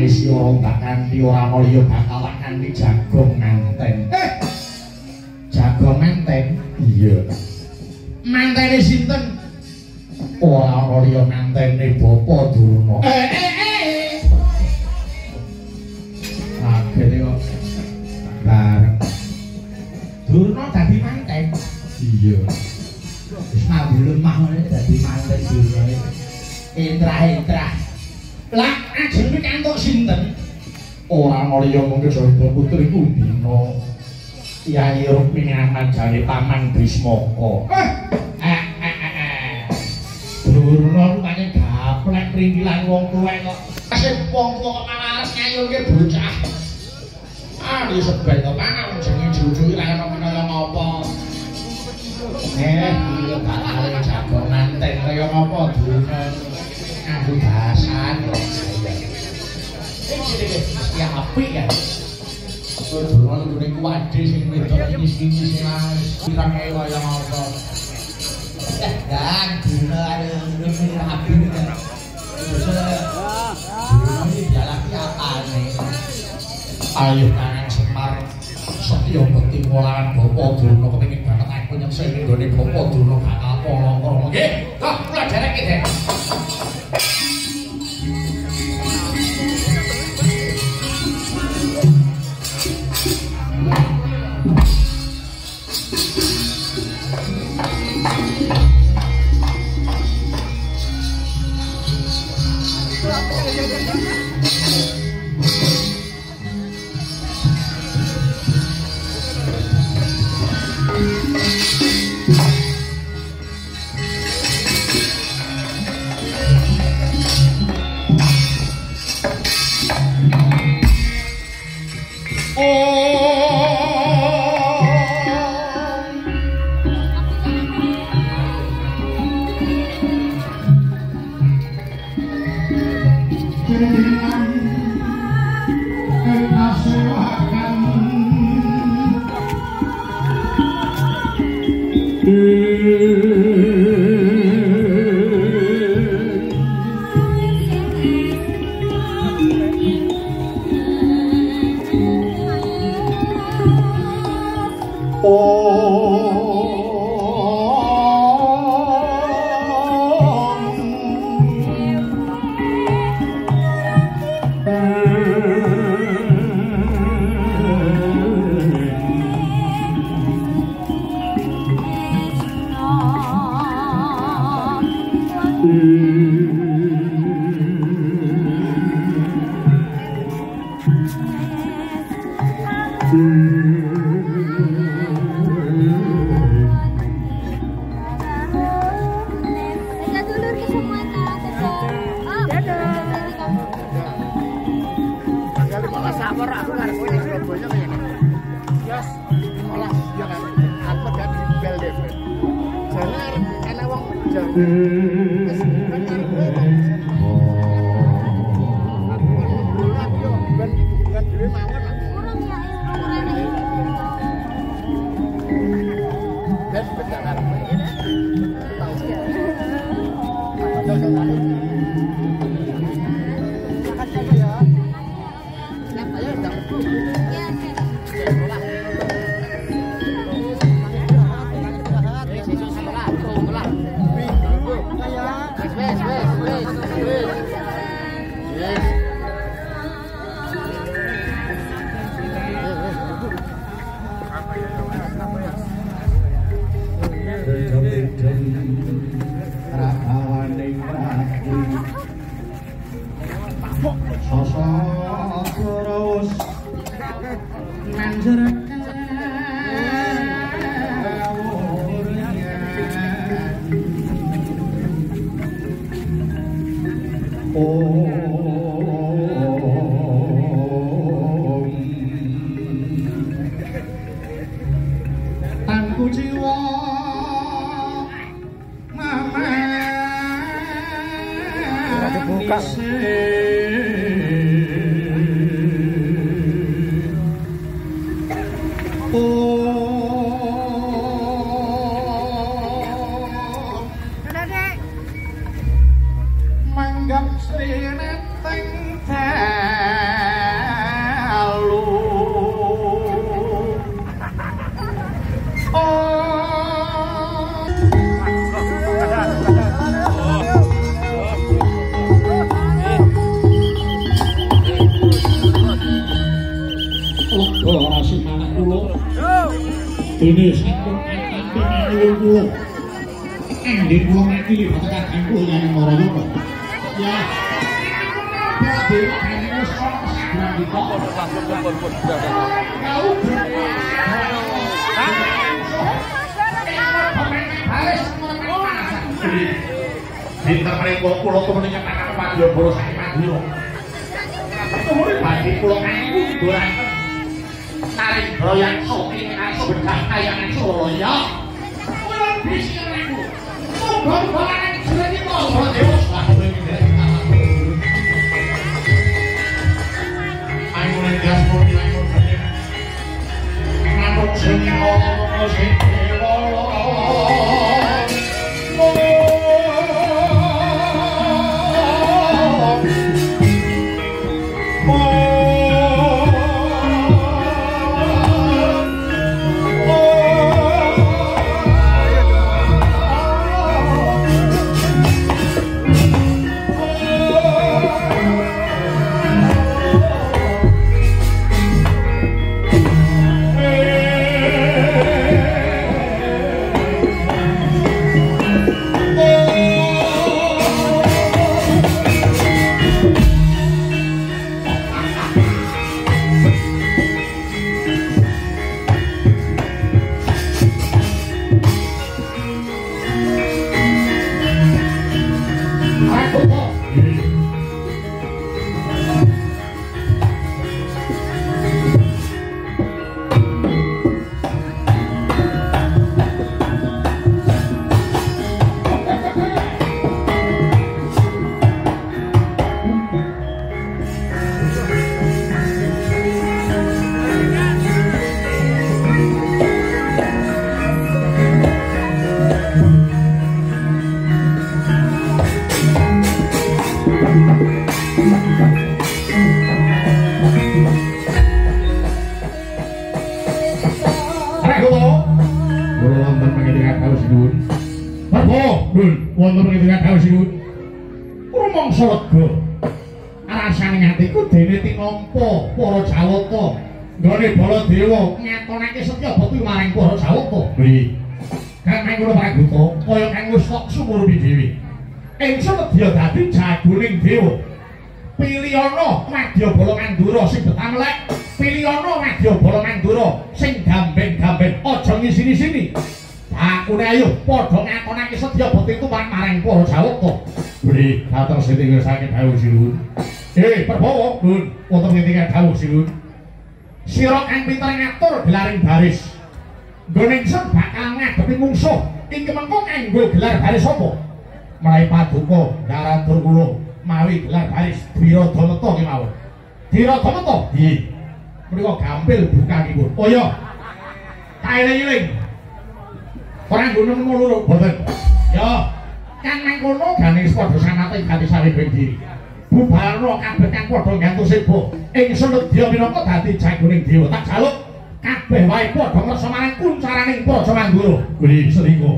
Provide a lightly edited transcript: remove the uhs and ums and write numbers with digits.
isi ora ndak kanthi ora mulya bakal kanthi jagong manten. Jagong manten? Iya. Mantene sinten? Ora mulya mantene Bapa Durna. Kaget kok. Bareng. Durna dadi manten. Iya. Wis mambu lemah ngene dadi manten Durna. Entrah-entrah. Lah ajeng kantuk sinten? Ora mulya mung Saba putri Kundina. Kyai Rukmini Ahmad jare Paman Bismaka. Durna rupane gaplek pringkilan wong tuwek kok. Sing wong tuwa kok malah arep nyayulke bocah. Di sebel to Pak, jenenge jujuki ra ono kaya ngopo. Iya bakal jagong manten kaya ngopo Durna. Nganggo bahasan. Iki apik ya. Durna kuwi kuwade sing wedok iki sing pirang kaya ngopo. Dan Durna ada rapi kan. Durna iki dialaki apane? Ayo Kang Semar Setya Bekti Molaran Bapa Durna kepengin banget aku nyeksa ning gone Bapa Durna gak apa-apa nggih. Kok kula jareke deh. anggap srineteng dalu ora sing anak kula dene sampun anteng kula endi wong iki tekan kanggo nang marane kok ya dadi kene wis kok sagran kita Dinten mriko kula temene nyekake Padyabala saking Madura. Umure badhe kula kanggo nggoraken tarik royang soking aso bedah kayangan Suralaya. Kula bisa aku. Muga-muga sudah dibawa Dewa Swastiastu. Ayo gas muni ayo. Manuk sing ngono sing Baladewa ngatonake setya bakti maring para Jawata. Nggih. Kan mangkono Pak Buta, kaya kang wis kok sumurbi dhewe. Ingsun nedya dadi jagoning dewa. Piliyana Madyabala Mandura sing betamelek, piliyana Madyabala Mandura sing gamben-gamben aja ngisini-sini. Akune ayo padha ngatonake setya bakti tuman maring para Jawata. Nggih, dateng sing saking dawuh sinuwun. Prabowo, Nun, wonten ing dawuh sinuwun. Sira kang pinter ngatur gelaring baris. Nggoningsen bakal ngadepi mungsuh. Iki mengko kanggo gelar baris apa? Mulai paduka ngaratur kula mawi gelar baris Diradamata kemawon. Diradamata? Nggih. Menika gampil bukakipun. Oh ya. Kaeling-eling. Ora nggono loro boten. Ya. Kan mangkono ganing padha sanate ganti sawibeng diri. Bubarno kabeh kang padha nggantu sebo. Ingsun nedya minangka dadi jagoning dewa. Tak jaluk kabeh wae padha ngrasa marang kuncaraning Praja Mandura. Nggih, sedika.